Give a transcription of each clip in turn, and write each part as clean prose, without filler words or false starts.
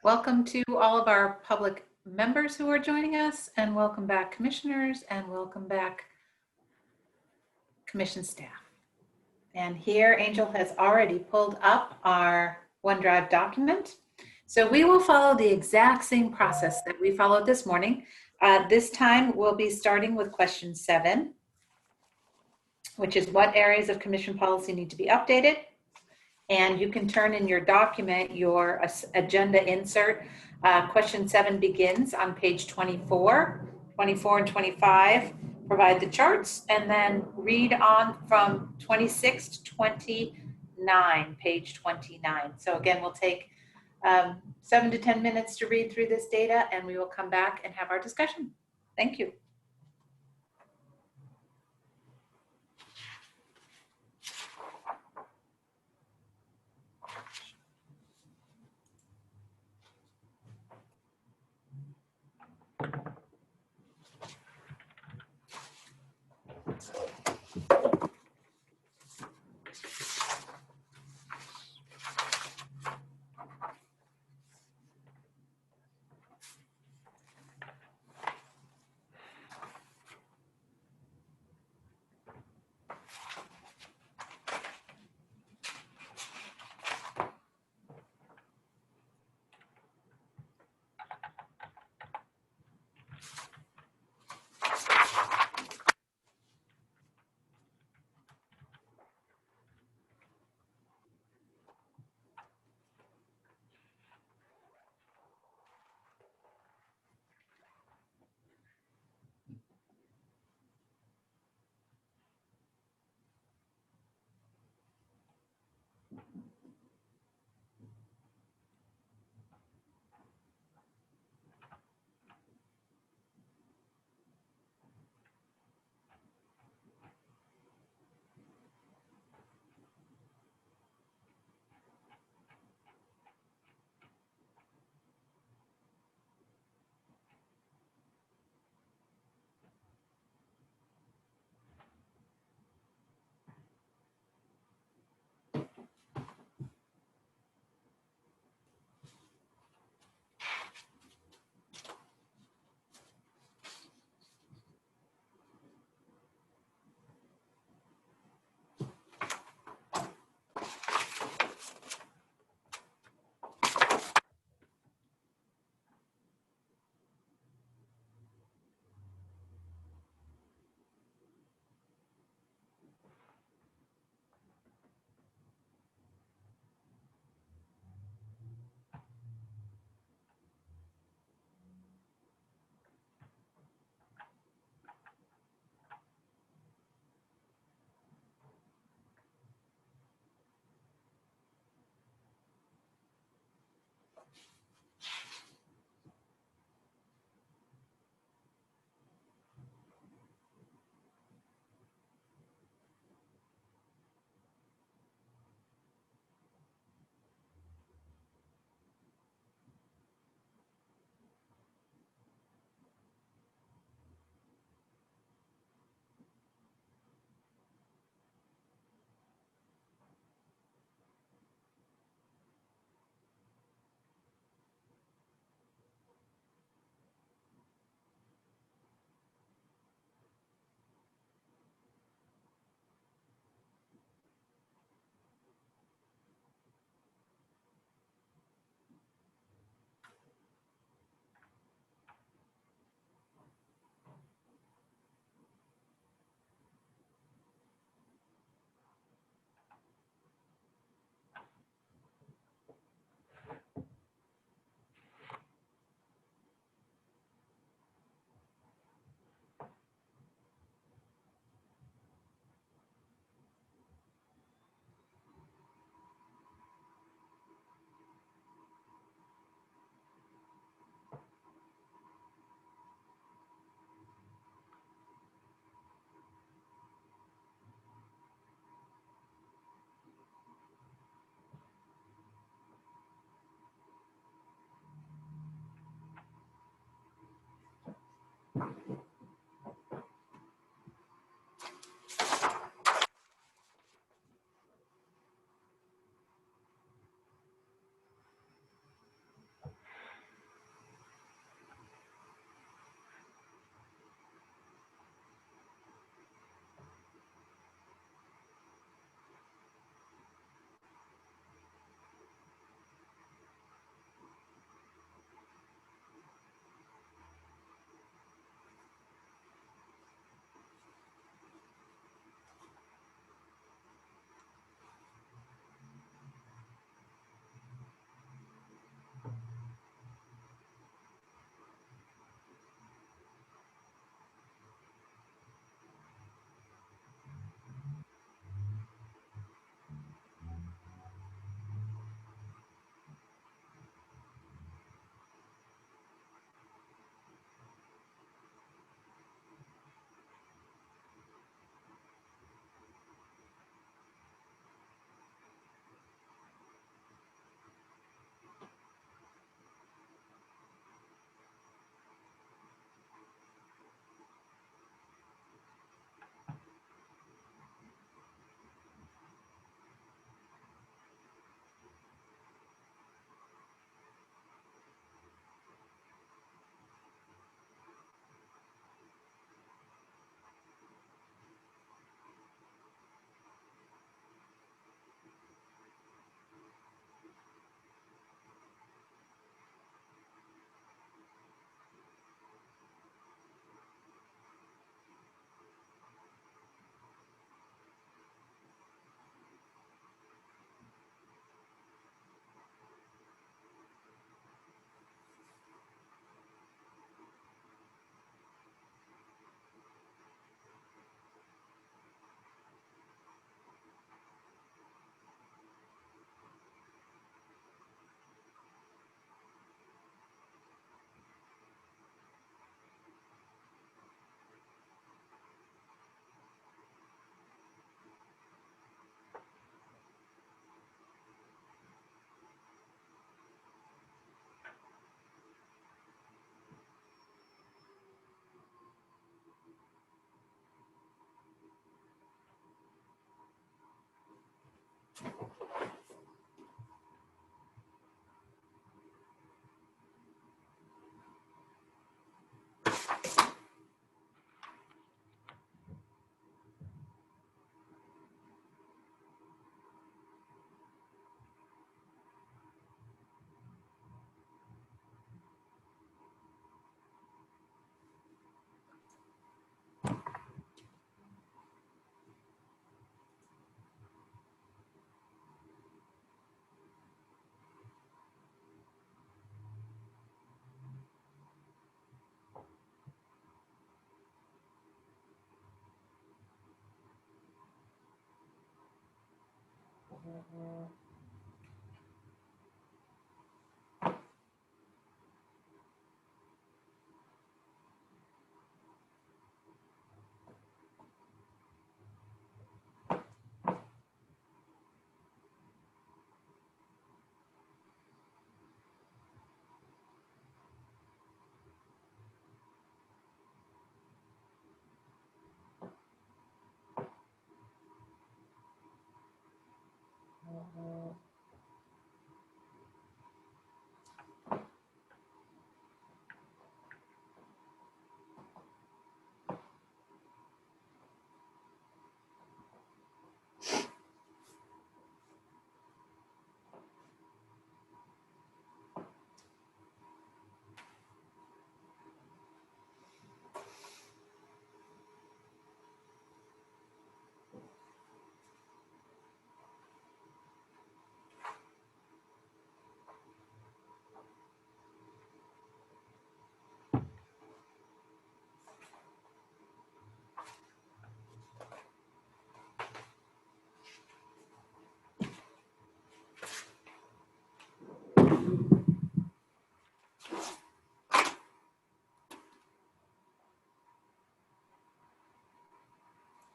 Welcome to all of our public members who are joining us, and welcome back commissioners, and welcome back commission staff. And here Angel has already pulled up our OneDrive document. So we will follow the exact same process that we followed this morning. This time we'll be starting with question 7, which is what areas of commission policy need to be updated. And you can turn in your document your agenda insert. Question 7 begins on page 24. 24 and 25 provide the charts, and then read on from 26 to 29, page 29. So again, we'll take 7 to 10 minutes to read through this data, and we will come back and have our discussion. Thank you.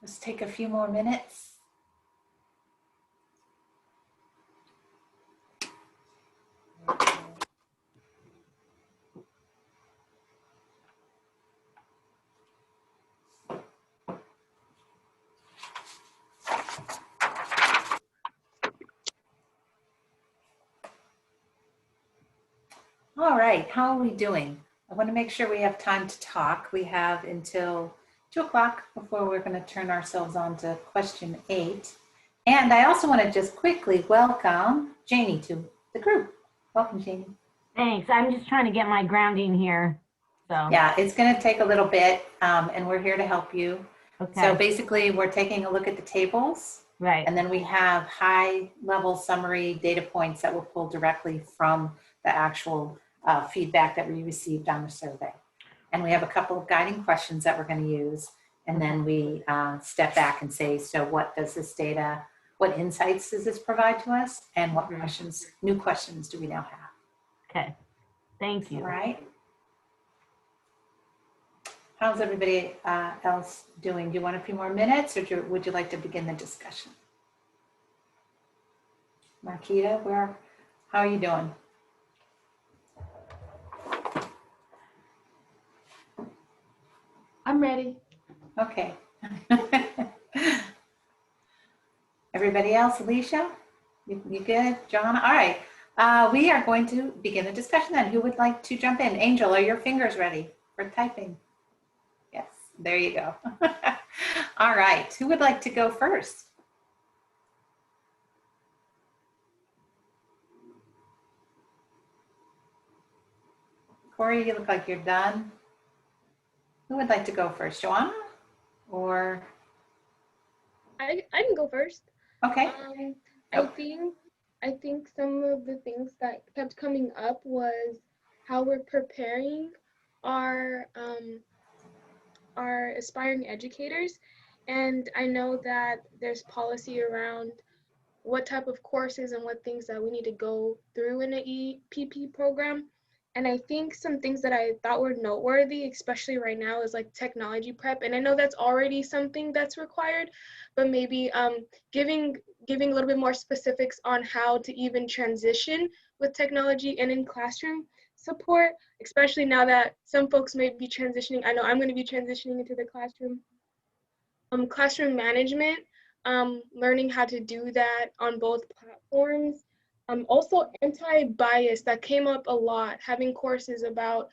Let's take a few more minutes. All right, how are we doing? I want to make sure we have time to talk. We have until 2 o'clock before we're going to turn ourselves on to question 8. And I also want to just quickly welcome Janie to the group. Welcome, Janie. Thanks. I'm just trying to get my grounding here. So yeah, it's going to take a little bit, and we're here to help you. Okay. So basically, we're taking a look at the tables. Right. And then we have high-level summary data points that will pull directly from the actual feedback that we received on the survey. And we have a couple of guiding questions that we're going to use. And then we step back and say, so what does this data, what insights does this provide to us? And what questions, new questions do we now have? Okay. Thank you. All right. How's everybody else doing? Do you want a few more minutes, or would you like to begin the discussion? Marquita, how are you doing? I'm ready. Okay. Everybody else, Alicia, you good? John, all right. We are going to begin the discussion then. Who would like to jump in? Angel, are your fingers ready for typing? Yes, there you go. All right, who would like to go first? Corey, you look like you're done. Who would like to go first, Joanna? Or? I can go first. Okay. I think some of the things that kept coming up was how we're preparing our aspiring educators, and I know that there's policy around what type of courses and what things that we need to go through in an EPP program. And I think some things that I thought were noteworthy, especially right now, is like technology prep. And I know that's already something that's required, but maybe giving a little bit more specifics on how to even transition with technology and in classroom support, especially now that some folks may be transitioning. I know I'm going to be transitioning into the classroom. Classroom management, learning how to do that on both platforms. Also anti-bias, that came up a lot, having courses about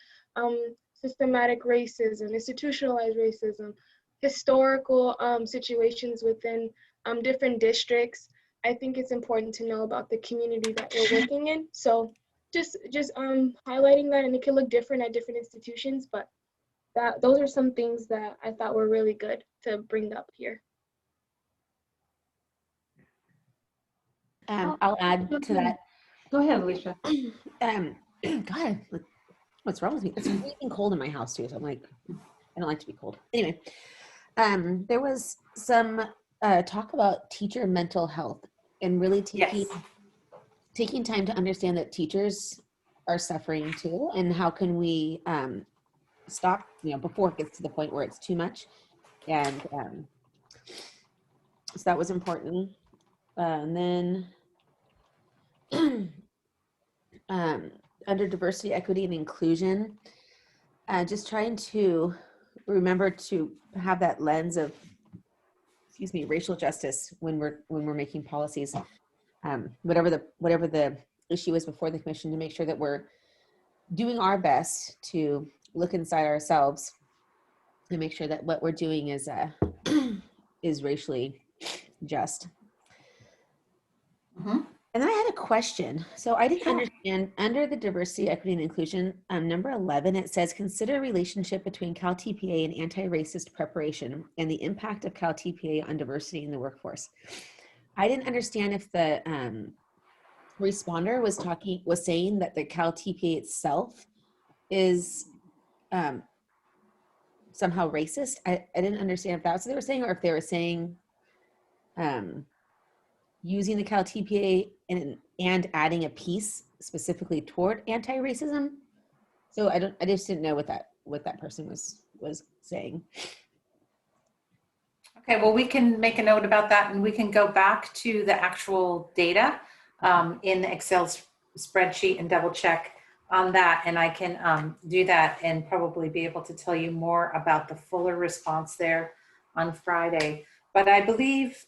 systematic racism, institutionalized racism, historical situations within different districts. I think it's important to know about the community that we're working in. So just highlighting that, and it can look different at different institutions, but those are some things that I thought were really good to bring up here. I'll add to that. Go ahead, Alicia. God, what's wrong with me? It's freezing cold in my house too. So I'm like, I don't like to be cold. Anyway, there was some talk about teacher mental health and really taking time to understand that teachers are suffering too, and how can we stop, before it gets to the point where it's too much. And so that was important. And then under diversity, equity, and inclusion, just trying to remember to have that lens of, racial justice when we're making policies, whatever the issue is before the commission, to make sure that we're doing our best to look inside ourselves and make sure that what we're doing is is racially just. Mm-hmm. And then I had a question. So I didn't understand, under the diversity, equity, and inclusion, number 11, it says, consider relationship between Cal TPA and anti-racist preparation and the impact of Cal TPA on diversity in the workforce. I didn't understand if the responder was saying that the Cal TPA itself is somehow racist. I didn't understand if that's what they were saying, or if they were saying using the Cal TPA and adding a piece specifically toward anti-racism. So I just didn't know what that person was saying. Okay, well, we can make a note about that, and we can go back to the actual data in the Excel spreadsheet and double check on that. And I can do that and probably be able to tell you more about the fuller response there on Friday. But I believe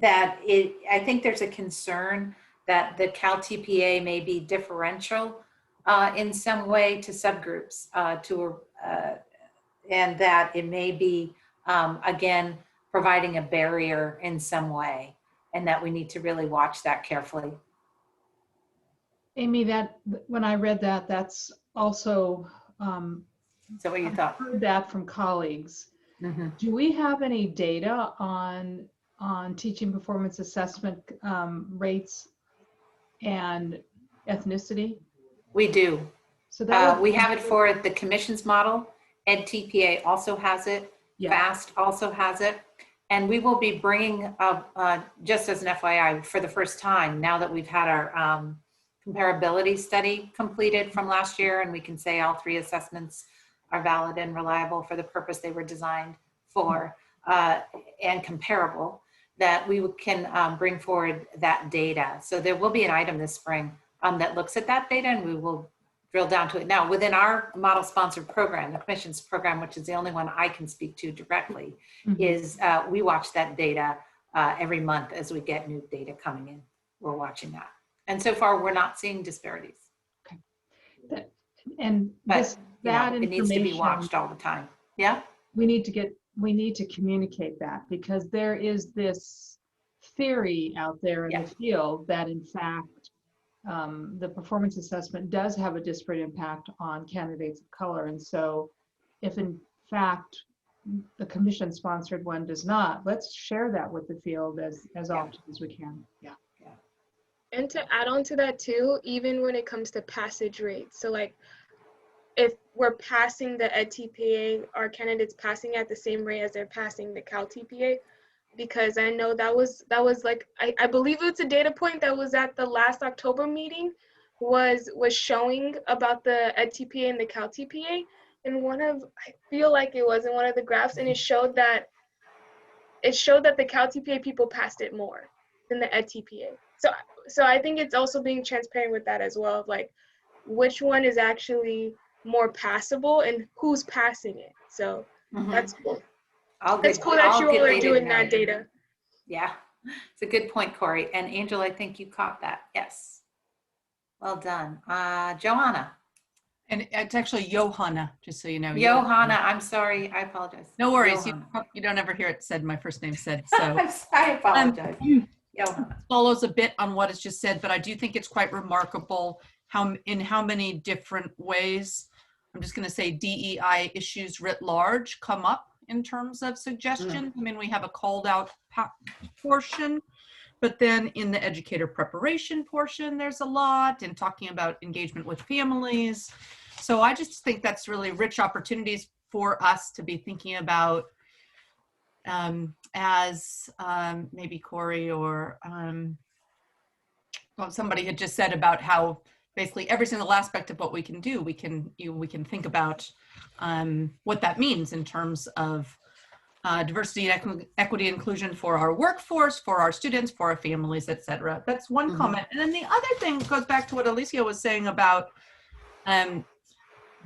I think there's a concern that the Cal TPA may be differential in some way to subgroups, and that it may be, again, providing a barrier in some way, and that we need to really watch that carefully. Amy, that when I read that, that's also So what you thought? I've heard that from colleagues. Mm-hmm. Do we have any data on teaching performance assessment rates and ethnicity? We do. So that we have it for the commission's model. Ed TPA also has it. Yeah. FAST also has it. And we will be bringing up, just as an FYI, for the first time, now that we've had our comparability study completed from last year, and we can say all 3 assessments are valid and reliable for the purpose they were designed for, and comparable, that we can bring forward that data. So there will be an item this spring that looks at that data, and we will drill down to it. Now, within our model sponsored program, the commission's program, which is the only one I can speak to directly, is we watch that data every month as we get new data coming in. We're watching that. And so far, we're not seeing disparities. Okay. And But that it needs to be watched all the time. Yeah. We need to communicate that, because there is this theory out there in the field that in fact the performance assessment does have a disparate impact on candidates of color. And so if in fact the commission sponsored one does not, let's share that with the field as often as we can. Yeah. And to add on to that too, even when it comes to passage rates. So like if we're passing the Ed TPA, are candidates passing at the same rate as they're passing the Cal TPA? Because I know that was like, I believe it's a data point that was at the last October meeting, was showing about the Ed TPA and the Cal TPA. And I feel like it was in one of the graphs, and it showed that the Cal TPA people passed it more than the Ed TPA. So I think it's also being transparent with that as well, of like which one is actually more passable and who's passing it. So that's cool. All good. It's cool that all you good all are data doing to that know. data. Yeah, it's a good point, Corey. And Angel, I think you caught that. Yes. Well done. Johanna. And it's actually Johanna, just so you know. Johanna, I'm sorry. I apologize. No worries. Johanna. You don't ever hear it said, my first name said. So I apologize. Johanna. follows a bit on what is just said, but I do think it's quite remarkable in how many different ways, I'm just going to say DEI issues writ large come up in terms of suggestions. I mean, we have a called out portion, but then in the educator preparation portion, there's a lot, and talking about engagement with families. So I just think that's really rich opportunities for us to be thinking about as maybe Corey or well, somebody had just said about how basically every single aspect of what we can do, we can think about what that means in terms of diversity and equity inclusion for our workforce, for our students, for our families, et cetera. That's one comment. And then the other thing goes back to what Alicia was saying about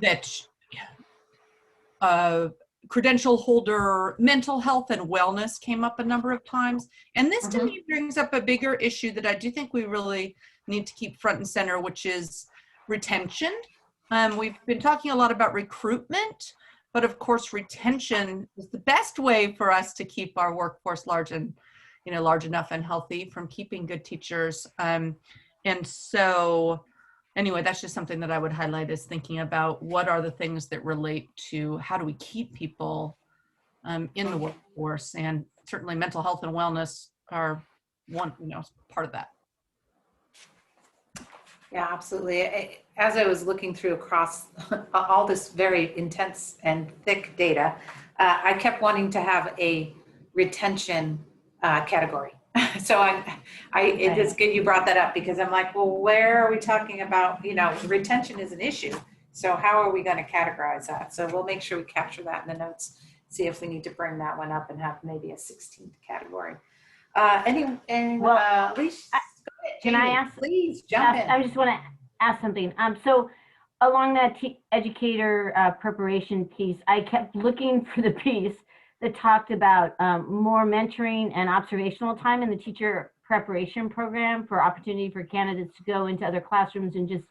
that credential holder mental health and wellness came up a number of times. And this to me brings up a bigger issue that I do think we really need to keep front and center, which is retention. We've been talking a lot about recruitment, but of course, retention is the best way for us to keep our workforce large enough and healthy from keeping good teachers. And so anyway, that's just something that I would highlight, is thinking about what are the things that relate to how do we keep people in the workforce, and certainly mental health and wellness are one, part of that. Yeah, absolutely. As I was looking through across all this very intense and thick data, I kept wanting to have a retention category. So it is good you brought that up, because I'm like, well, where are we talking about, retention is an issue. So how are we going to categorize that? So we'll make sure we capture that in the notes, see if we need to bring that one up and have maybe a 16th category. Alicia, Can I ask? Please jump in. I just want to ask something. So along that educator preparation piece, I kept looking for the piece that talked about more mentoring and observational time in the teacher preparation program for opportunity for candidates to go into other classrooms and just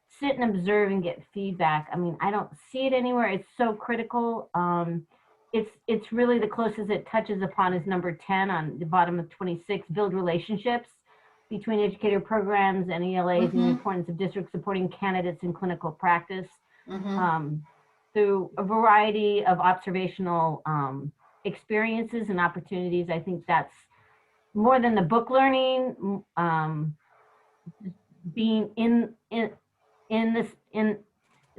sit and observe and get feedback. I mean, I don't see it anywhere. It's so critical. It's really the closest it touches upon is number 10 on the bottom of 26, build relationships between educator programs and ELAs and the importance of districts supporting candidates in clinical practice through a variety of observational experiences and opportunities. I think that's more than the book learning, being in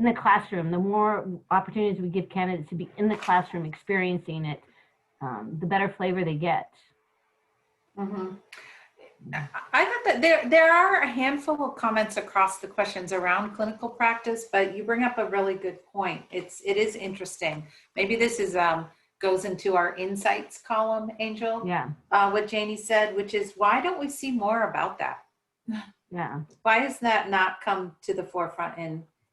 the classroom. The more opportunities we give candidates to be in the classroom experiencing it, the better flavor they get. I thought that there are a handful of comments across the questions around clinical practice, but you bring up a really good point. It is interesting. Maybe this is goes into our insights column, Angel. Yeah. What Janie said, which is, why don't we see more about that? Yeah. Why has that not come to the forefront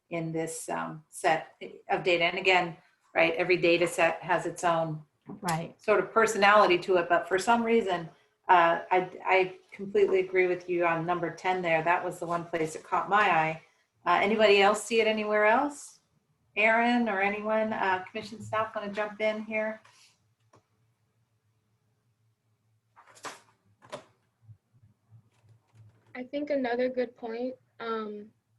in this set of data? And again, right, every data set has its own sort of personality to it, but for some reason, I completely agree with you on number 10 there. That was the one place that caught my eye. Anybody else see it anywhere else? Aaron or anyone, commission staff, want to jump in here? I think another good point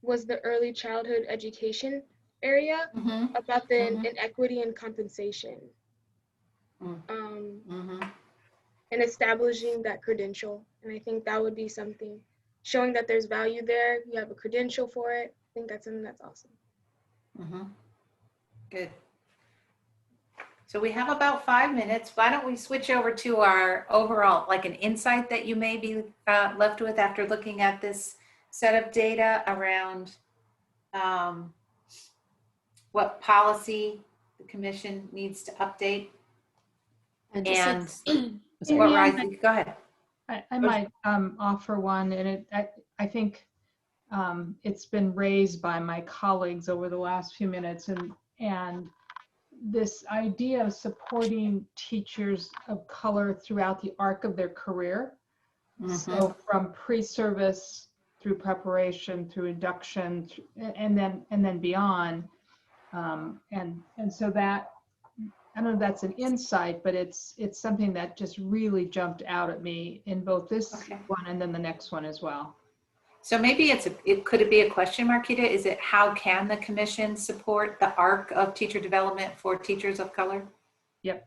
was the early childhood education area about the inequity in compensation and establishing that credential. And I think that would be something, showing that there's value there. You have a credential for it. I think that's something that's awesome. Good. So we have about 5 minutes. Why don't we switch over to our overall, like an insight that you may be left with after looking at this set of data around what policy the commission needs to update. And what Rising, go ahead. I might offer one, and I think it's been raised by my colleagues over the last few minutes, and this idea of supporting teachers of color throughout the arc of their career. So from pre-service through preparation, through induction, and then beyond. And so that, I don't know if that's an insight, but it's something that just really jumped out at me in both this one and then the next one as well. So maybe could it be a question, Marquita? Is it how can the commission support the arc of teacher development for teachers of color? Yep.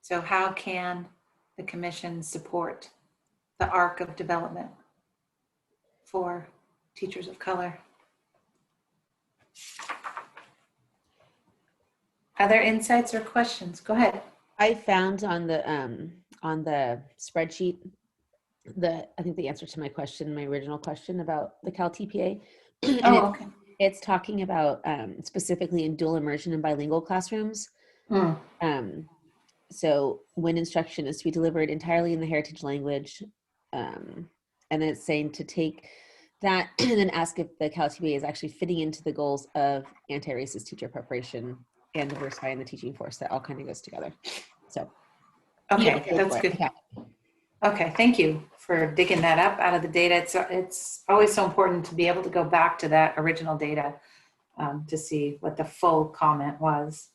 So how can the commission support the arc of development for teachers of color? Other insights or questions? Go ahead. I found on the spreadsheet I think the answer to my question, my original question about the Cal TPA. Oh, okay. It's talking about specifically in dual immersion and bilingual classrooms. So when instruction is to be delivered entirely in the heritage language, and then it's saying to take that and then ask if the Cal TPA is actually fitting into the goals of anti-racist teacher preparation and diversifying the teaching force. That all kind of goes together. So okay, that's good. Yeah. Okay, thank you for digging that up out of the data. It's always so important to be able to go back to that original data to see what the full comment was.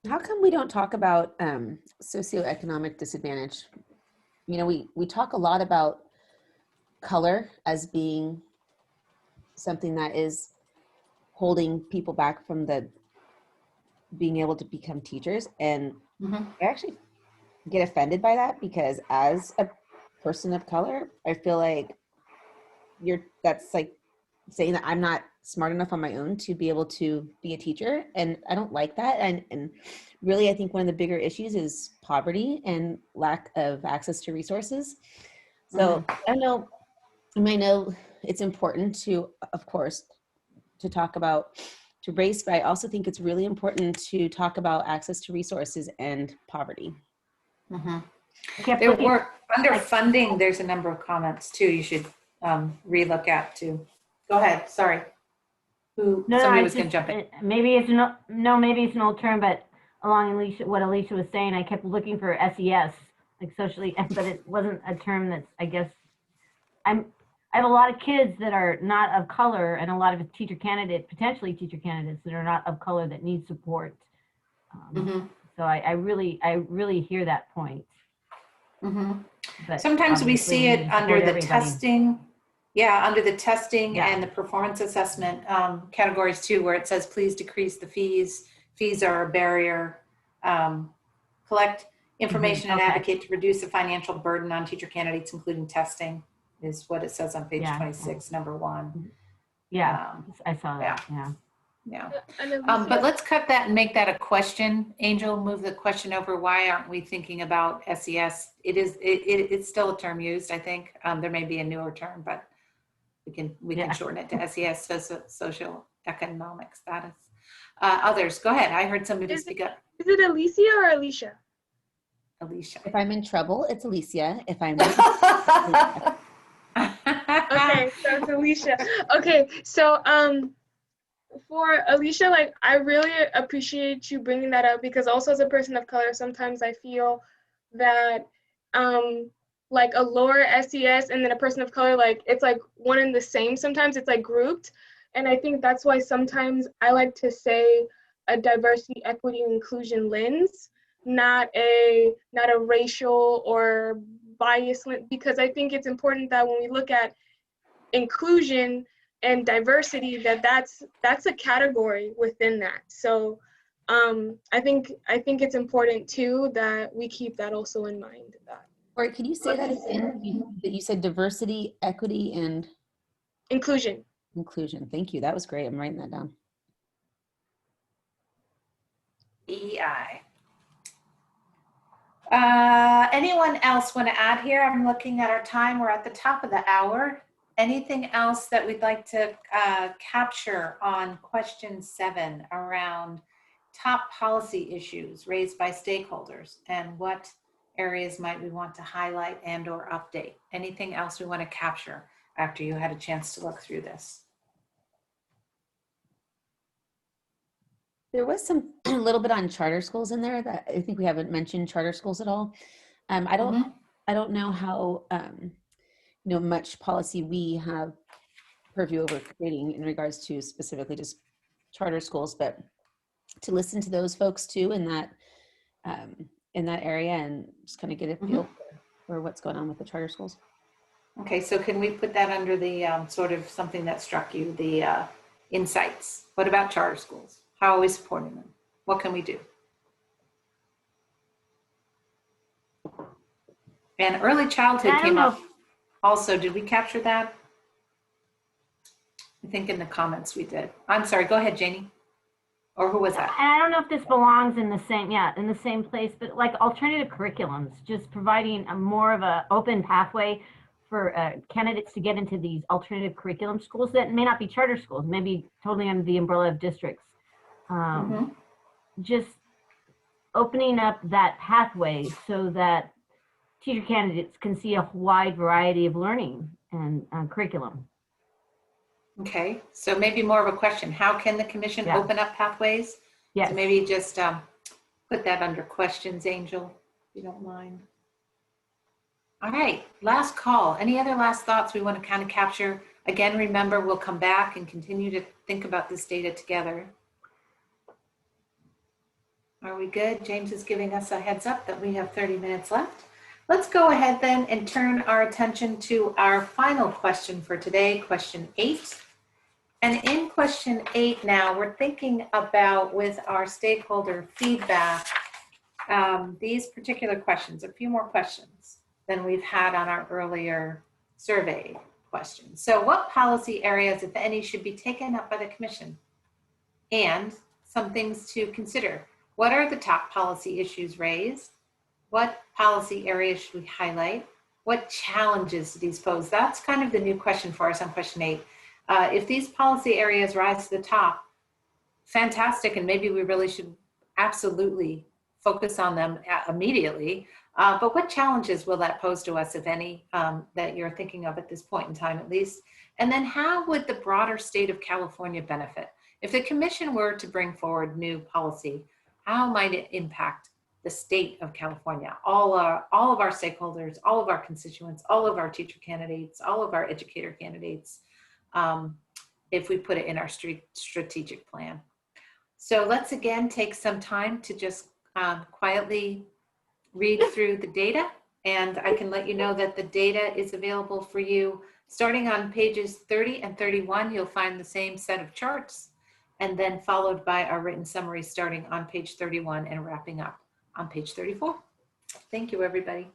How come we don't talk about socioeconomic disadvantage? You know, we talk a lot about color as being something that is holding people back from being able to become teachers. And I actually get offended by that because as a person of color, I feel like that's like saying that I'm not smart enough on my own to be able to be a teacher. And I don't like that. And really, I think one of the bigger issues is poverty and lack of access to resources. So I know it's important to, of course, to talk about to race, but I also think it's really important to talk about access to resources and poverty. There were under funding. There's a number of comments too. You should relook at too. Go ahead. Sorry. Somebody was going to jump in. Maybe it's maybe it's an old term, but along what Alicia was saying, I kept looking for SES, like socially, but it wasn't a term that's, I guess, I have a lot of kids that are not of color and a lot of potentially teacher candidates that are not of color that need support. So I really hear that point. But sometimes we see it under the everybody. testing. Yeah, under the testing and the performance assessment categories too, where it says, please decrease the fees. Fees are a barrier. Collect information and advocate to reduce the financial burden on teacher candidates, including testing, is what it says on page 26, number 1. Yeah, I saw that, Yeah. But let's cut that and make that a question. Angel, move the question over. Why aren't we thinking about SES? It's still a term used, I think. There may be a newer term, but we can shorten it to SES, socioeconomic status. Others, go ahead. I heard somebody speak up. Is it Alicia or Alicia? Alicia. If I'm in trouble, it's Alicia. If I'm not, Okay, so it's Alicia. Okay, so for Alicia, like, I really appreciate you bringing that up, because also as a person of color, sometimes I feel that like a lower SES and then a person of color, like it's like one and the same. Sometimes it's like grouped, and I think that's why sometimes I like to say a diversity, equity, and inclusion lens, not a racial or bias lens, because I think it's important that when we look at inclusion and diversity, that's a category within that. So I think it's important too that we keep that also in mind. or can you say that again? You said diversity, equity, and inclusion. Inclusion. Thank you. That was great. I'm writing that down. EI. Anyone else want to add here? I'm looking at our time. We're at the top of the hour. Anything else that we'd like to capture on question 7 around top policy issues raised by stakeholders, and what areas might we want to highlight and or update? Anything else we want to capture after you had a chance to look through this? There was some a little bit on charter schools in there that I think we haven't mentioned charter schools at all. I don't know how much policy we have purview over creating in regards to specifically just charter schools, but to listen to those folks too in that area and just kind of get a feel for what's going on with the charter schools. Okay, so can we put that under the sort of something that struck you, the insights? What about charter schools? How are we supporting them? What can we do? And early childhood came up also. Did we capture that? I think in the comments we did. I'm sorry, go ahead, Janie. Or who was that? And I don't know if this belongs in the same place, but like alternative curriculums, just providing a more of a open pathway for candidates to get into these alternative curriculum schools that may not be charter schools, maybe totally under the umbrella of districts. Just opening up that pathway so that teacher candidates can see a wide variety of learning and curriculum. Okay, so maybe more of a question. How can the commission open up pathways? Yes. So maybe just put that under questions, Angel, if you don't mind. All right, last call. Any other last thoughts we want to kind of capture? Again, remember, we'll come back and continue to think about this data together. Are we good? James is giving us a heads up that we have 30 minutes left. Let's go ahead then and turn our attention to our final question for today, question 8. And in question 8 now, we're thinking about, with our stakeholder feedback, these particular questions, a few more questions than we've had on our earlier survey questions. So what policy areas, if any, should be taken up by the commission? And some things to consider. What are the top policy issues raised? What policy areas should we highlight? What challenges do these pose? That's kind of the new question for us on question 8. If these policy areas rise to the top, fantastic, and maybe we really should absolutely focus on them immediately. But what challenges will that pose to us, if any, that you're thinking of at this point in time, at least? And then how would the broader state of California benefit? If the commission were to bring forward new policy, how might it impact the state of California, all of our stakeholders, all of our constituents, all of our teacher candidates, all of our educator candidates, if we put it in our strategic plan? So let's again take some time to just quietly read through the data, and I can let you know that the data is available for you starting on pages 30 and 31. You'll find the same set of charts, and then followed by our written summary starting on page 31 and wrapping up on page 34. Thank you, everybody.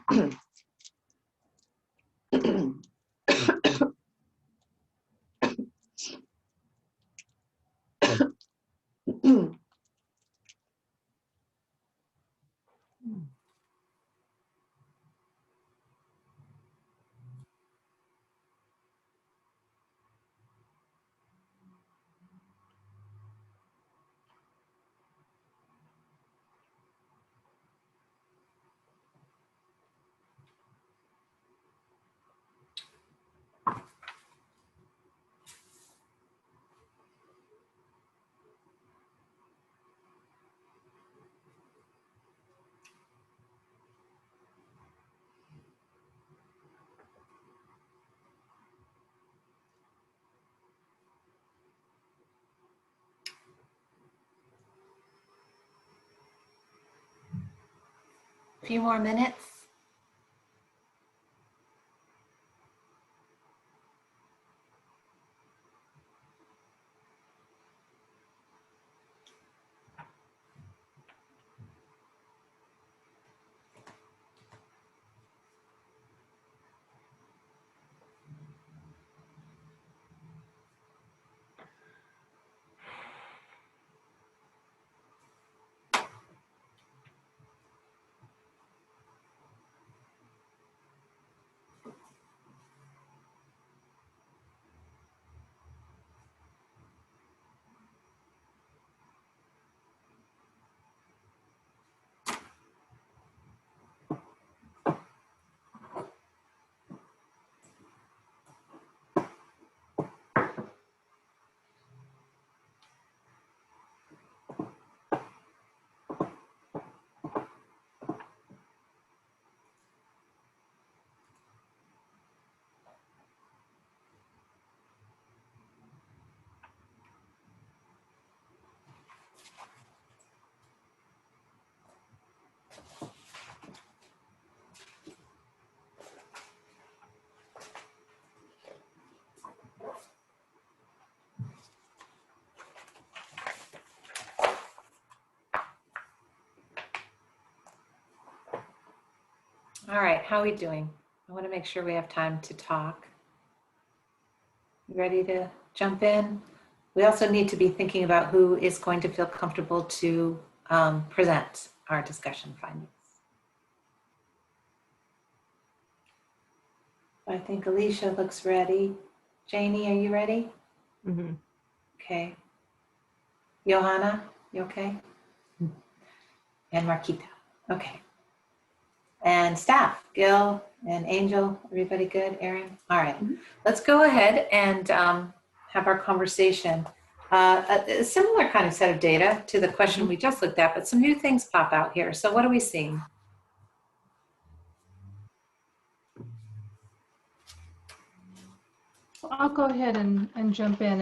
A few more minutes. All right, how are we doing? I want to make sure we have time to talk. You ready to jump in? We also need to be thinking about who is going to feel comfortable to present our discussion findings. I think Alicia looks ready. Janie, are you ready? Mm-hmm. Okay. Johanna, you okay? And Marquita, okay. And staff, Gil and Angel, everybody good? Erin? All right, let's go ahead and have our conversation. A similar kind of set of data to the question we just looked at, but some new things pop out here. So what are we seeing? I'll go ahead and jump in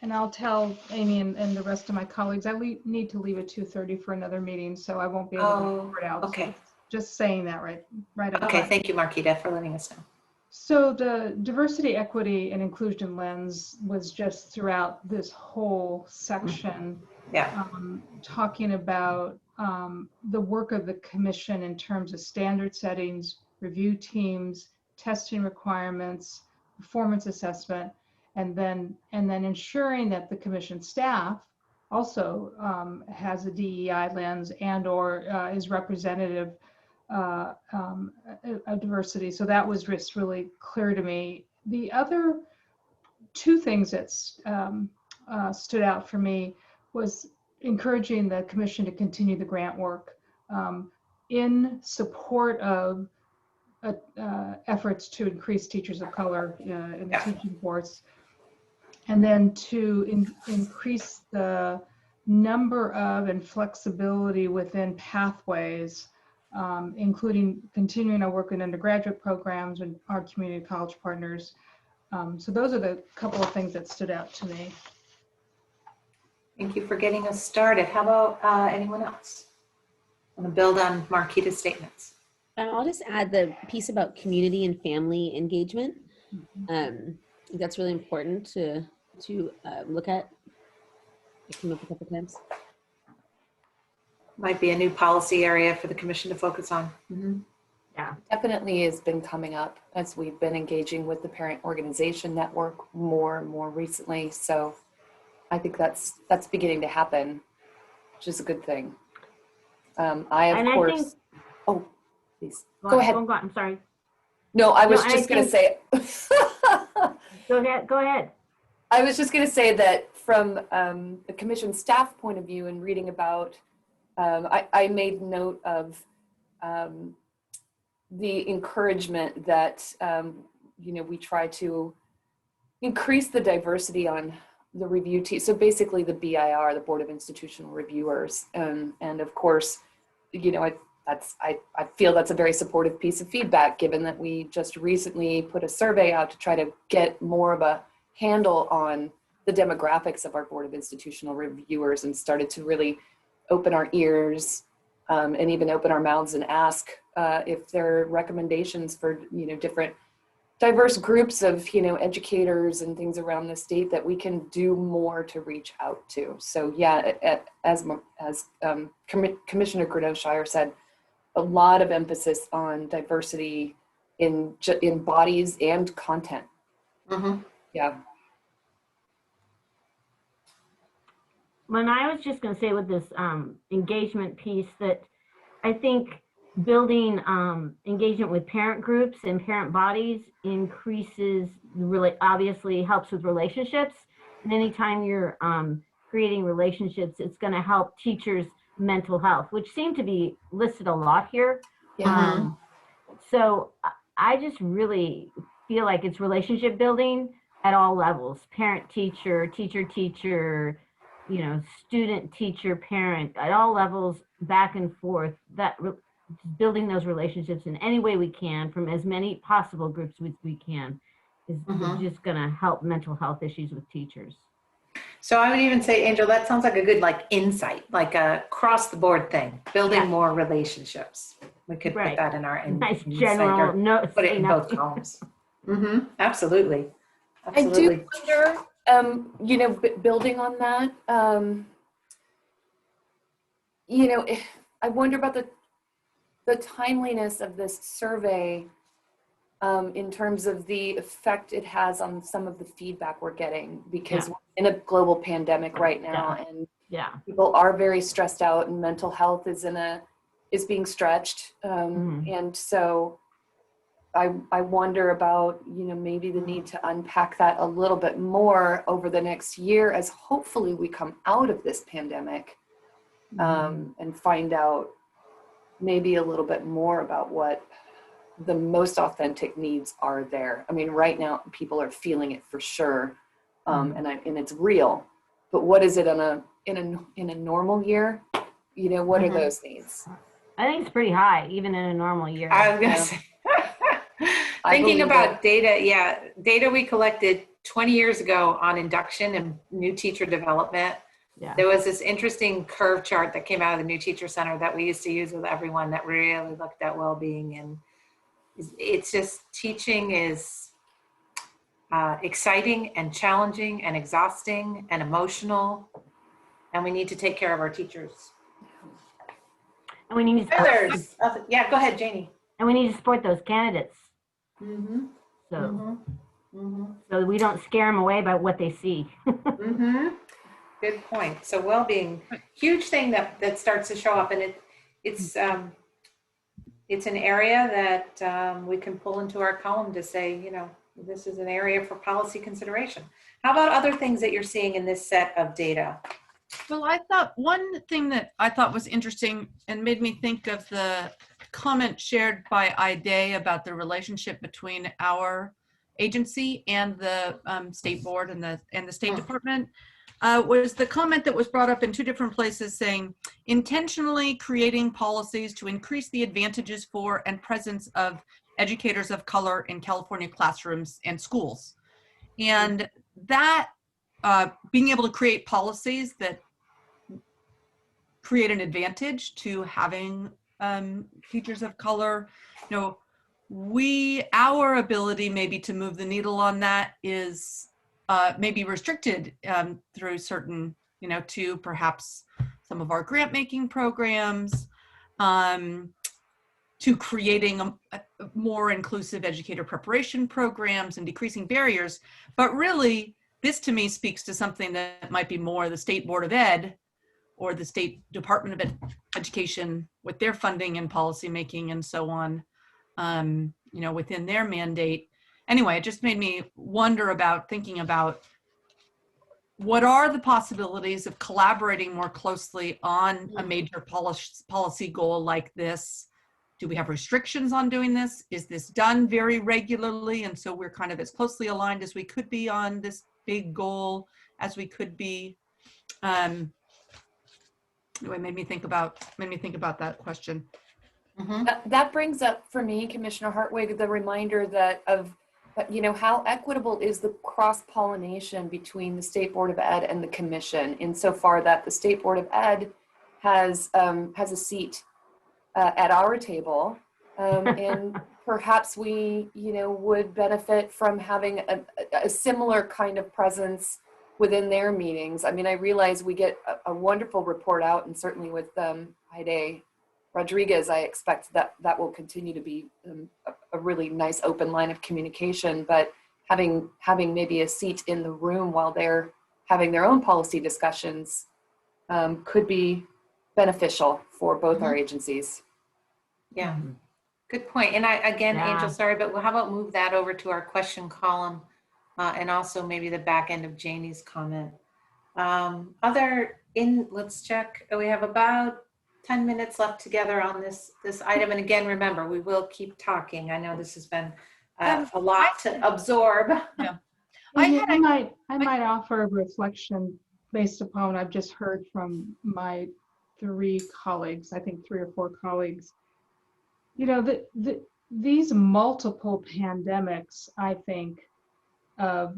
and I'll tell Amy and the rest of my colleagues, need to leave at 2:30 for another meeting, so I won't be able to report out. Okay. So just saying that right up Okay, front. thank you, Marquita, for letting us know. So the diversity, equity, and inclusion lens was just throughout this whole section. Yeah. Talking about the work of the commission in terms of standard settings, review teams, testing requirements, performance assessment, and then ensuring that the commission staff also has a DEI lens and/or is representative of diversity. So that was just really clear to me. The other two things that stood out for me was encouraging the commission to continue the grant work in support of efforts to increase teachers of color in the teaching force, and then to increase the number of and flexibility within pathways, including continuing our work in undergraduate programs and our community college partners. So those are the couple of things that stood out to me. Thank you for getting us started. How about anyone else? I'm going to build on Marquita's statements. I'll just add the piece about community and family engagement. I think that's really important to look at. It came up a couple times. Might be a new policy area for the commission to focus on. Yeah, definitely has been coming up as we've been engaging with the parent organization network more and more recently. So I think that's beginning to happen, which is a good thing. I, of And I course, think, oh, please, go ahead. I'm sorry. No, I was No, just going to say, Go ahead. I was just going to say that from the commission staff point of view and reading about, I made note of the encouragement that, we try to increase the diversity on the review team. So basically the BIR, the Board of Institutional Reviewers. And of course, I feel that's a very supportive piece of feedback, given that we just recently put a survey out to try to get more of a handle on the demographics of our Board of Institutional Reviewers, and started to really open our ears and even open our mouths and ask if there are recommendations for, different diverse groups of, educators and things around the state that we can do more to reach out to. So yeah, as Commissioner Greenough-Shire said, a lot of emphasis on diversity in bodies and content. Mm-hmm. Yeah. When I was just going to say with this engagement piece that I think building engagement with parent groups and parent bodies increases, really obviously helps with relationships. And anytime you're creating relationships, it's going to help teachers' mental health, which seem to be listed a lot here. Yeah. So I just really feel like it's relationship building at all levels: parent, teacher, teacher, student, teacher, parent, at all levels, back and forth. That building those relationships in any way we can from as many possible groups as we can is just going to help mental health issues with teachers. So I would even say, Angel, that sounds like a good insight, like a cross the board thing, building more relationships. We could put that in our nice insight, general note. put it in both columns. Absolutely. I do wonder, building on that, I wonder about the timeliness of this survey in terms of the effect it has on some of the feedback we're getting, because we're in a global pandemic right now, and people are very stressed out, and mental health is being stretched, and so I wonder about maybe the need to unpack that a little bit more over the next year, as hopefully we come out of this pandemic and find out maybe a little bit more about what the most authentic needs are there. I mean, right now people are feeling it for sure, and it's real. But what is it in a normal year? What are those needs? I think it's pretty high, even in a normal year. I was going to say, thinking about data we collected 20 years ago on induction and new teacher development. There was this interesting curve chart that came out of the New Teacher Center that we used to use with everyone that really looked at well-being. And it's just, teaching is exciting and challenging and exhausting and emotional. And we need to take care of our teachers. And we need to go ahead, Janie. And we need to support those candidates. So we don't scare them away by what they see. Good point. So well-being, huge thing that starts to show up, and it's an area that we can pull into our column to say, this is an area for policy consideration. How about other things that you're seeing in this set of data? Well, I thought one thing that I thought was interesting and made me think of the comment shared by IDA about the relationship between our agency and the state board and the State Department. Was the comment that was brought up in two different places, saying intentionally creating policies to increase the advantages for and presence of educators of color in California classrooms and schools. And that being able to create policies that create an advantage to having teachers of color, our ability maybe to move the needle on that is maybe restricted through certain, to perhaps some of our grant making programs, to creating more inclusive educator preparation programs and decreasing barriers. But really, this to me speaks to something that might be more the State Board of Ed or the State Department of Education with their funding and policymaking and so on, you know, within their mandate. Anyway, it just made me wonder about thinking about what are the possibilities of collaborating more closely on a major policy goal like this? Do we have restrictions on doing this? Is this done very regularly? And so we're kind of as closely aligned as we could be on this big goal as we could be. Anyway, made me think about that question. Mhm. That brings up for me, Commissioner Hartwig, the reminder that of, you know, how equitable is the cross-pollination between the State Board of Ed and the Commission, insofar that the State Board of Ed has a seat at our table, and perhaps we, you know, would benefit from having a similar kind of presence within their meetings. I mean, I realize we get a wonderful report out, and certainly with Heide Rodriguez, I expect that that will continue to be a really nice open line of communication, but having maybe a seat in the room while they're having their own policy discussions could be beneficial for both our agencies. Yeah, good point. And again, Yeah. Angel, sorry, but how about move that over to our question column and also maybe the back end of Janie's comment. Let's check. We have about 10 minutes left together on this item. And again, remember, we will keep talking. I know this has been a lot to absorb. Yeah. I might offer a reflection based upon what I've just heard from my 3 colleagues, I think 3 or 4 colleagues. You know, these multiple pandemics, I think, of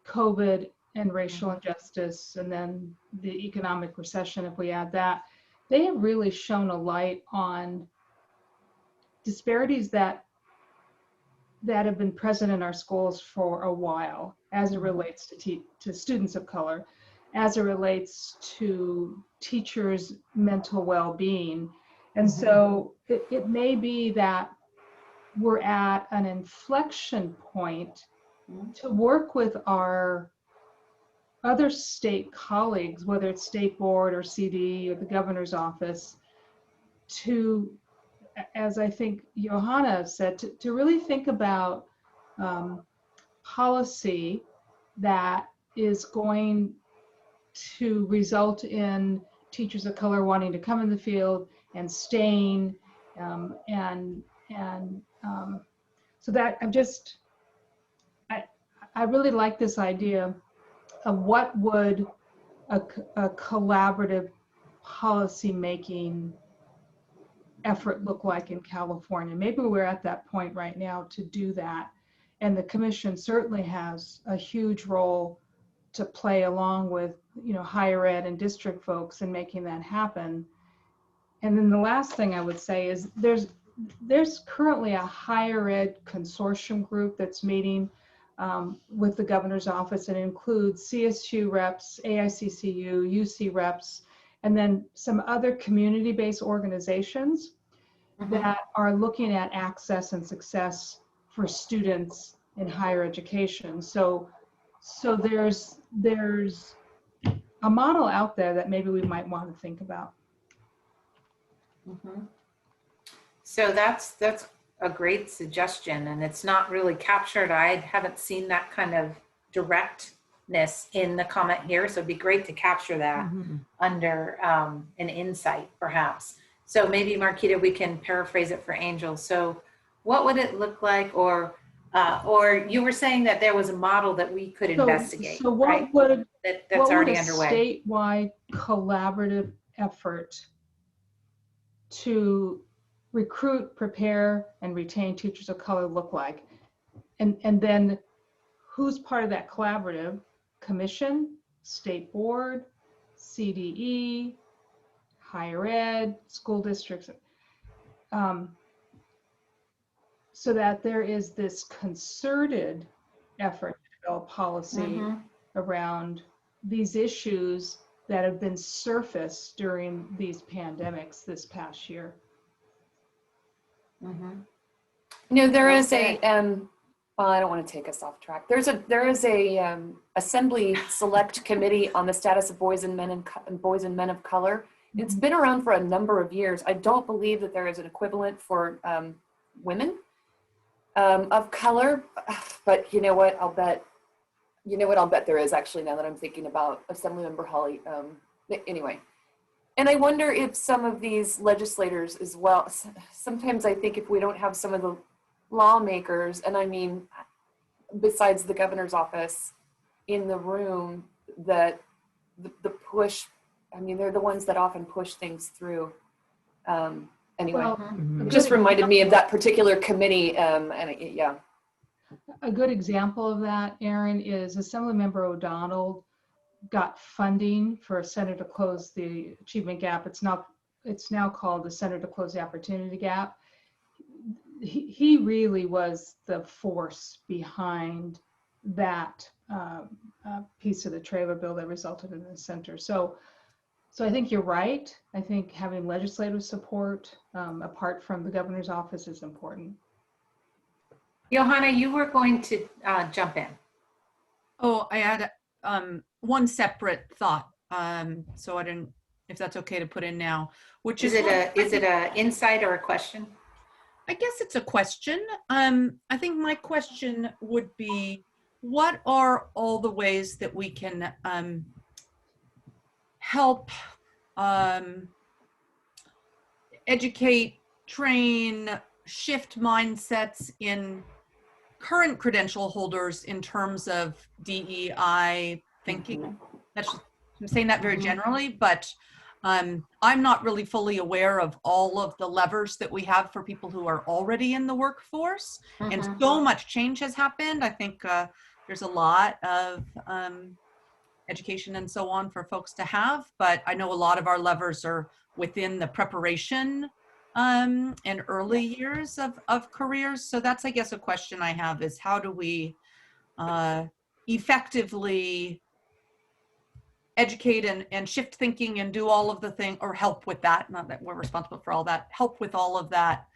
COVID and racial injustice, and then the economic recession, if we add that, they have really shone a light on disparities that have been present in our schools for a while, as it relates to students of color, as it relates to teachers' mental well-being. And so it may be that we're at an inflection point to work with our other state colleagues, whether it's State Board or CD or the governor's office, to, as I think Johanna said, to really think about policy that is going to result in teachers of color wanting to come in the field and staying, so that I really like this idea of what would a collaborative policy making effort look like in California. Maybe we're at that point right now to do that. And the commission certainly has a huge role to play, along with, you know, higher ed and district folks, in making that happen. And then the last thing I would say is there's currently a higher ed consortium group that's meeting with the governor's office, and includes CSU reps, AICCU, UC reps, and then some other community-based organizations that are looking at access and success for students in higher education. So there's a model out there that maybe we might want to think about. So that's a great suggestion, and it's not really captured. I haven't seen that kind of directness in the comment here, so it'd be great to capture that under an insight, perhaps. So maybe, Marquita, we can paraphrase it for Angel. So what would it look like, or you were saying that there was a model that we could investigate, so what right? would That's already underway. Statewide collaborative effort to recruit, prepare, and retain teachers of color look like? And then who's part of that collaborative? Commission, State Board, CDE, higher ed, school districts, so that there is this concerted effort to develop policy around these issues that have been surfaced during these pandemics this past year. There is a, well, I don't want to take us off track. There is a Assembly Select Committee on the status of boys and men of color. It's been around for a number of years. I don't believe that there is an equivalent for women of color, but you know what? I'll bet there is, actually, now that I'm thinking about Assemblymember Holly. Anyway, and I wonder if some of these legislators as well, sometimes I think if we don't have some of the lawmakers, and I mean, besides the governor's office in the room, that the push, I mean, they're the ones that often push things through. Anyway, Well, it just reminded me of that particular committee, yeah. a good example of that, Aaron, is Assemblymember O'Donnell got funding for a center to close the achievement gap. It's now called the Center to Close the Opportunity Gap. He really was the force behind that piece of the trailer bill that resulted in the center. So I think you're right. I think having legislative support apart from the governor's office is important. Johanna, you were going to jump in. Oh, I had one separate thought. So I didn't, if that's okay to put in now, which Is it a insight or a question? I guess it's a question. I think my question would be, what are all the ways that we can help educate, train, shift mindsets in current credential holders in terms of DEI thinking? I'm saying that very generally, but I'm not really fully aware of all of the levers that we have for people who are already in the workforce. And so much change has happened. I think there's a lot of education and so on for folks to have, but I know a lot of our levers are within the preparation and early years of careers. So that's, I guess, a question I have is, how do we effectively educate and shift thinking and do all of the thing, or help with that, not that we're responsible for all that, help with all of that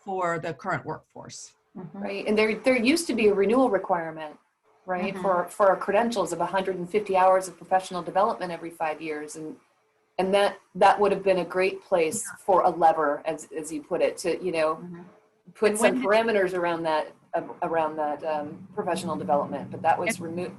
for the current workforce. Right, and there used to be a renewal requirement, right, for our credentials of 150 hours of professional development every 5 years, and that would have been a great place for a lever, as you put it, to put some parameters around that professional development, but that was removed.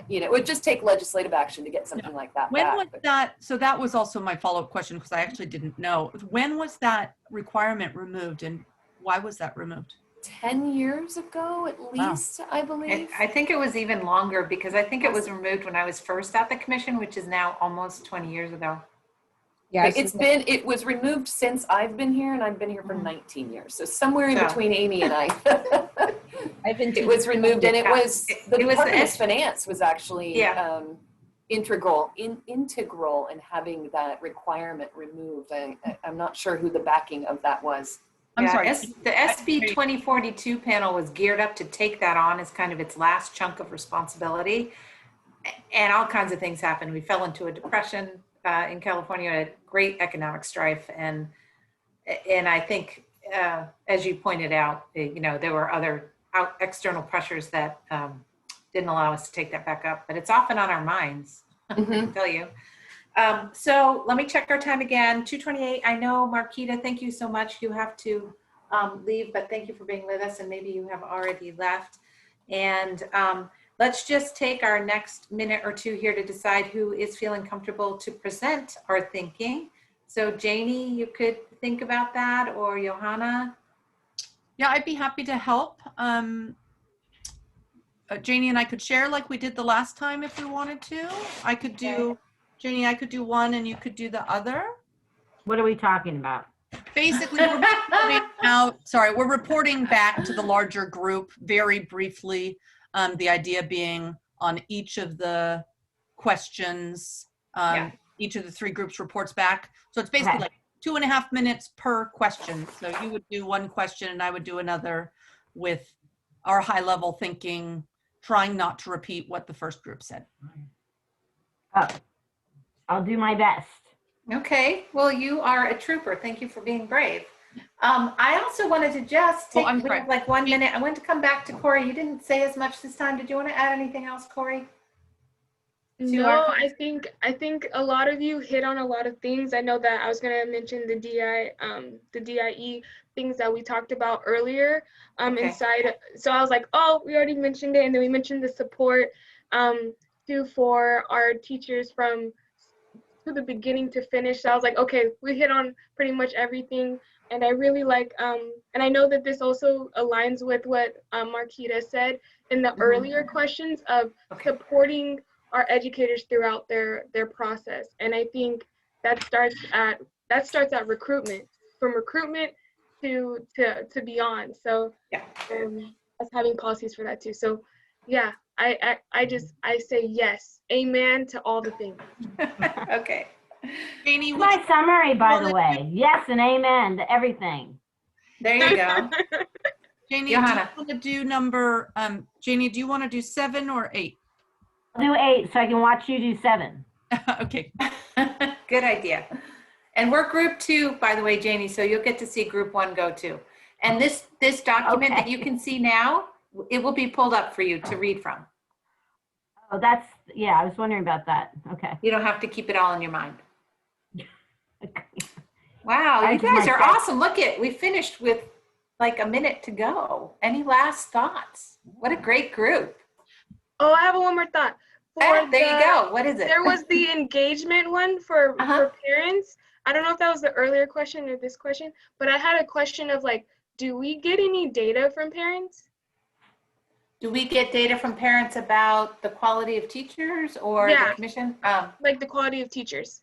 It would just take legislative action to get something like that. When was that? So that was also my follow-up question, because I actually didn't know. When was that requirement removed, and why was that removed? 10 years ago, at least, wow. I believe. I think it was even longer, because I think it was removed when I was first at the commission, which is now almost 20 years ago. Yeah, it was removed since I've been here, and I've been here for 19 years. So somewhere in between Amy and I. It was removed, and the Department of Finance was actually integral in having that requirement removed. I'm not sure who the backing of that was. I'm sorry. The SB 2042 panel was geared up to take that on as kind of its last chunk of responsibility, and all kinds of things happened. We fell into a depression in California, a great economic strife, and I think, as you pointed out, there were other external pressures that didn't allow us to take that back up, but it's often on our minds, I can tell you. So let me check our time again, 2:28. I know, Marquita, thank you so much. You have to leave, but thank you for being with us, and maybe you have already left. And let's just take our next minute or two here to decide who is feeling comfortable to present our thinking. So Janie, you could think about that, or Johanna. Yeah, I'd be happy to help. Janie and I could share like we did the last time if we wanted to. I could do, Janie, I could do one and you could do the other. What are we talking about? Basically, we're reporting back to the larger group very briefly. The idea being on each of the questions, each of the three groups reports back. So it's basically like 2.5 minutes per question. So you would do one question and I would do another with our high level thinking, trying not to repeat what the first group said. Oh, I'll do my best. Okay, well, you are a trooper. Thank you for being brave. I also wanted to just take, I'm we sorry. have like 1 minute. I want to come back to Corey. You didn't say as much this time. Did you want to add anything else, Corey? No, I think a lot of you hit on a lot of things. I know that I was gonna mention the DIE things that we talked about earlier Okay. inside. So I was like, oh, we already mentioned it, and then we mentioned the support too for our teachers from to the beginning to finish. So I was like, okay, we hit on pretty much everything. And I really like, and I know that this also aligns with what Marquita said in the earlier questions of supporting our educators throughout their process. And I think that starts at recruitment, from recruitment to beyond. So us having policies for that too. So yeah, I say yes, amen to all the things. Okay. Janie, My summary, by the way. Yes and amen to everything. There you go. Janie, Johanna. do you want to do number, Janie, do you want to do 7 or 8? I'll do 8 so I can watch you do 7. Okay. Good idea. And we're group 2, by the way, Janie, so you'll get to see group 1 go too. And this document that you can see now, it will be pulled up for you to read from. Oh, that's, yeah, I was wondering about that. Okay. You don't have to keep it all in your mind. Wow, I you did my guys are best. awesome. Look it, we finished with like a minute to go. Any last thoughts? What a great group. Oh, I have one more thought. There you go. What is it? There was the engagement one for parents. I don't know if that was the earlier question or this question, but I had a question of like, do we get any data from parents? Do we get data from parents about the quality of teachers or the commission? Like the quality of teachers.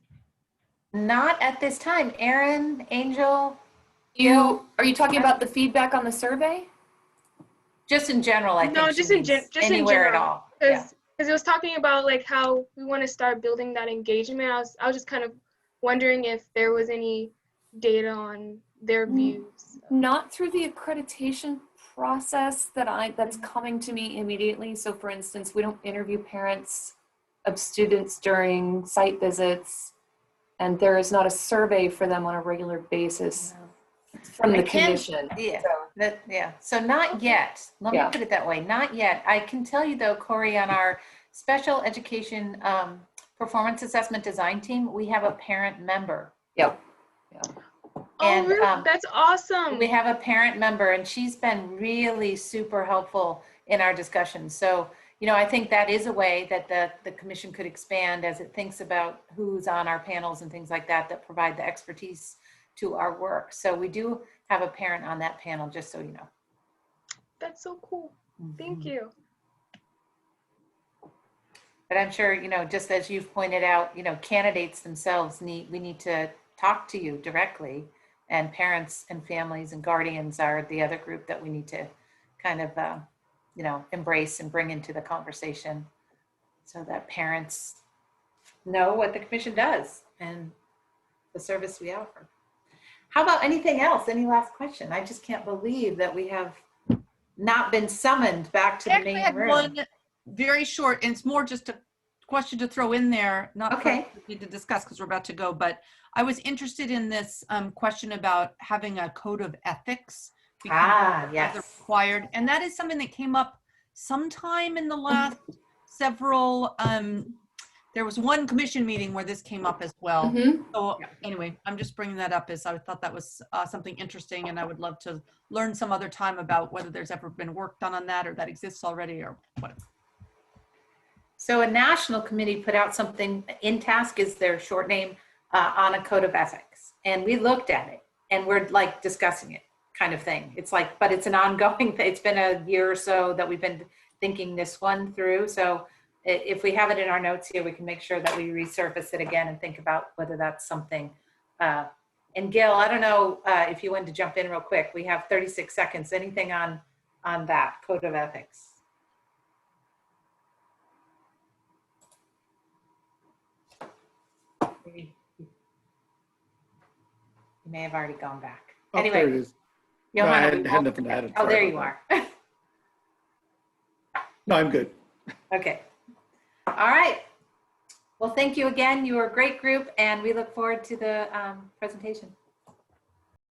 Not at this time. Erin, Angel, Are you talking about the feedback on the survey? just in general, I think. No, she just in means just anywhere in general. at all. Yeah. Because it was talking about like how we want to start building that engagement. I was just kind of wondering if there was any data on their views. Not through the accreditation process that's coming to me immediately. So for instance, we don't interview parents of students during site visits, and there is not a survey for them on a regular basis from the commission. So not yet. Let me put it that way. Not yet. I can tell you though, Corey, on our special education performance assessment design team, we have a parent member. Yep. And, oh, really? That's awesome. We have a parent member, and she's been really super helpful in our discussions. So, you know, I think that is a way that the commission could expand as it thinks about who's on our panels and things like that, that provide the expertise to our work. So we do have a parent on that panel, just so you know. That's so cool. Thank you. But I'm sure, you know, just as you've pointed out, you know, candidates themselves we need to talk to you directly, and parents and families and guardians are the other group that we need to kind of, you know, embrace and bring into the conversation so that parents know what the commission does and the service we offer. How about anything else? Any last question? I just can't believe that we have not been summoned back to the main room. One very short, and it's more just a question to throw in there, not okay. need to discuss because we're about to go, but I was interested in this question about having a code of ethics. Yes. Required, and that is something that came up sometime in the last several, there was one commission meeting where this came up as well. So anyway, I'm just bringing that up as I thought that was something interesting, and I would love to learn some other time about whether there's ever been work done on that or that exists already or whatever. So a national committee put out something, InTask is their short name, on a code of ethics. And we looked at it and we're like discussing it kind of thing. It's like, but it's an ongoing thing. It's been a year or so that we've been thinking this one through. So if we have it in our notes here, we can make sure that we resurface it again and think about whether that's something. And Gil, I don't know if you wanted to jump in real quick. We have 36 seconds. Anything on that code of ethics? You may have already gone back. Oh, anyway, there it is. No, I had nothing to add. Oh, there you are. No, I'm good. Okay. All right. Well, thank you again. You were a great group, and we look forward to the presentation.